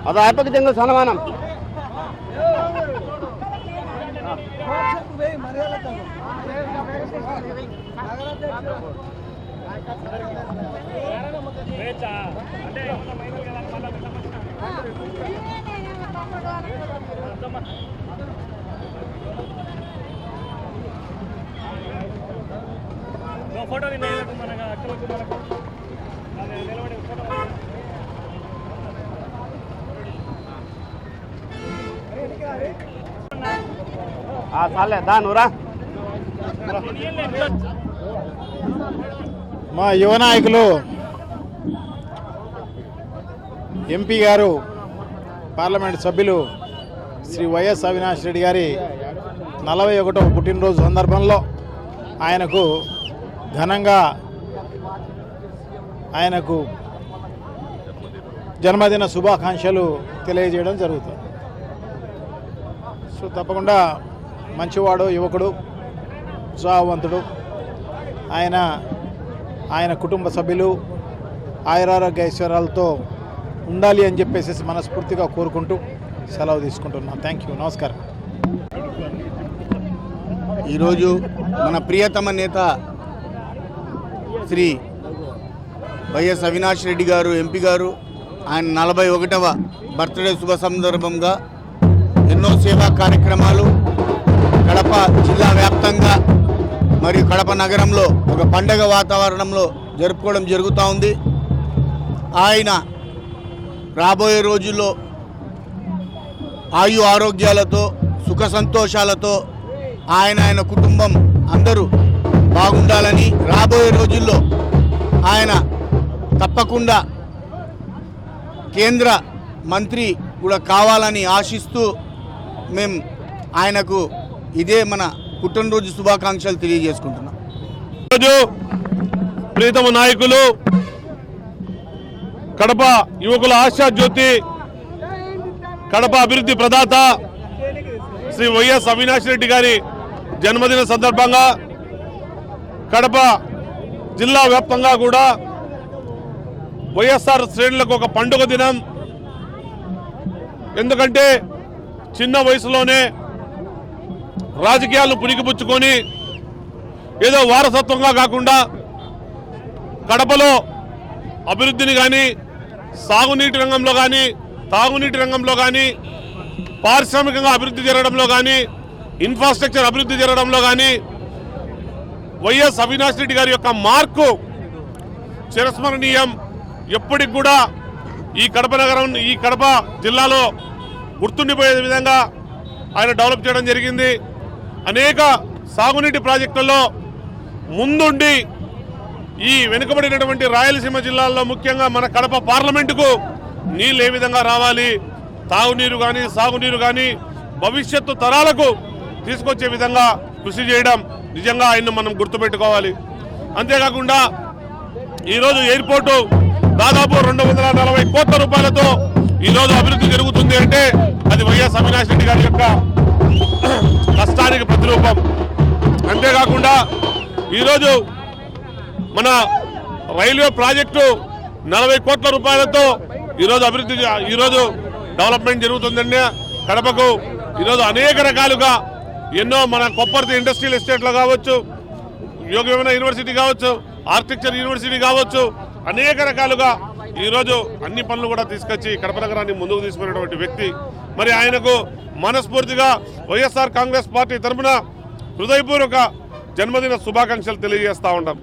ಅದು ಆಯ್ಪಕ್ಕೆ ತಿಂಗಳು ಸನ್ಮಾನ ఫోటో చాలే దా నువ్వురా. మా యువ నాయకులు ఎంపీ గారు పార్లమెంట్ సభ్యులు శ్రీ వైఎస్ అవినాష్ రెడ్డి గారి 41వ పుట్టినరోజు సందర్భంలో ఆయనకు ఘనంగా ఆయనకు జన్మదిన శుభాకాంక్షలు తెలియజేయడం జరుగుతుంది. సో తప్పకుండా మంచివాడు, యువకుడు, ఉత్సాహవంతుడు. ఆయన కుటుంబ సభ్యులు ఆయురారోగ్య ఐశ్వర్యాలతో ఉండాలి అని చెప్పేసి మనస్ఫూర్తిగా కోరుకుంటూ సెలవు తీసుకుంటున్నాను. థ్యాంక్ యూ, నమస్కారం. ఈరోజు మన ప్రియతమ నేత శ్రీ వైఎస్ అవినాష్ రెడ్డి గారు ఎంపీ గారు ఆయన 41వ బర్త్డే శుభ సందర్భంగా ఎన్నో సేవా కార్యక్రమాలు కడప జిల్లా వ్యాప్తంగా మరియు కడప నగరంలో ఒక పండగ వాతావరణంలో జరుపుకోవడం జరుగుతూ ఉంది. ఆయన రాబోయే రోజుల్లో ఆయు ఆరోగ్యాలతో సుఖ సంతోషాలతో ఆయన కుటుంబం అందరూ బాగుండాలని, రాబోయే రోజుల్లో ఆయన తప్పకుండా కేంద్ర మంత్రి కూడా కావాలని ఆశిస్తూ మేము ఆయనకు ఇదే మన పుట్టినరోజు శుభాకాంక్షలు తెలియజేసుకుంటున్నాం. ఈరోజు ప్రీతమ నాయకులు కడప యువకుల ఆశా జ్యోతి, కడప అభివృద్ధి ప్రదాత శ్రీ వైఎస్ అవినాష్ రెడ్డి గారి జన్మదిన సందర్భంగా కడప జిల్లా వ్యాప్తంగా కూడా వైఎస్ఆర్ శ్రేణులకు ఒక పండుగ దినం. ఎందుకంటే చిన్న వయసులోనే రాజకీయాలను పుణికిపుచ్చుకొని ఏదో వారసత్వంగా కాకుండా కడపలో అభివృద్ధిని కానీ, సాగునీటి రంగంలో కానీ, తాగునీటి రంగంలో కానీ, పారిశ్రామికంగా అభివృద్ధి జరగడంలో కానీ, ఇన్ఫ్రాస్ట్రక్చర్ అభివృద్ధి జరగడంలో కానీ వైఎస్ అవినాష్ రెడ్డి గారి యొక్క మార్కు చిరస్మరణీయం. ఎప్పటికి కూడా ఈ కడప నగరం, ఈ కడప జిల్లాలో గుర్తుండిపోయే విధంగా ఆయన డెవలప్ చేయడం జరిగింది. అనేక సాగునీటి ప్రాజెక్టుల్లో ముందుండి ఈ వెనుకబడినటువంటి రాయలసీమ జిల్లాల్లో ముఖ్యంగా మన కడప పార్లమెంటుకు నీళ్ళు ఏ విధంగా రావాలి, తాగునీరు కానీ, సాగునీరు కానీ భవిష్యత్తు తరాలకు తీసుకొచ్చే విధంగా కృషి చేయడం నిజంగా ఆయన్ను మనం గుర్తుపెట్టుకోవాలి. అంతేకాకుండా ఈరోజు ఎయిర్పోర్టు దాదాపు 240 కోట్ల రూపాయలతో ఈరోజు అభివృద్ధి జరుగుతుంది అంటే అది వైఎస్ అవినాష్ రెడ్డి గారి యొక్క కష్టానికి ప్రతిరూపం. అంతేకాకుండా ఈరోజు మన రైల్వే ప్రాజెక్టు 40 కోట్ల రూపాయలతో ఈరోజు డెవలప్మెంట్ జరుగుతుందండి. కడపకు ఈరోజు అనేక రకాలుగా ఎన్నో మన కొప్పర్తి ఇండస్ట్రియల్ ఎస్టేట్లో కావచ్చు, యోగవేమన యూనివర్సిటీ కావచ్చు, ఆర్కిటెక్చర్ యూనివర్సిటీ కావచ్చు, అనేక రకాలుగా ఈరోజు అన్ని పనులు కూడా తీసుకొచ్చి కడప నగరాన్ని ముందుకు తీసుకున్నటువంటి వ్యక్తి. మరి ఆయనకు మనస్ఫూర్తిగా వైఎస్ఆర్ కాంగ్రెస్ పార్టీ తరఫున హృదయపూర్వక జన్మదిన శుభాకాంక్షలు తెలియజేస్తూ ఉంటాం.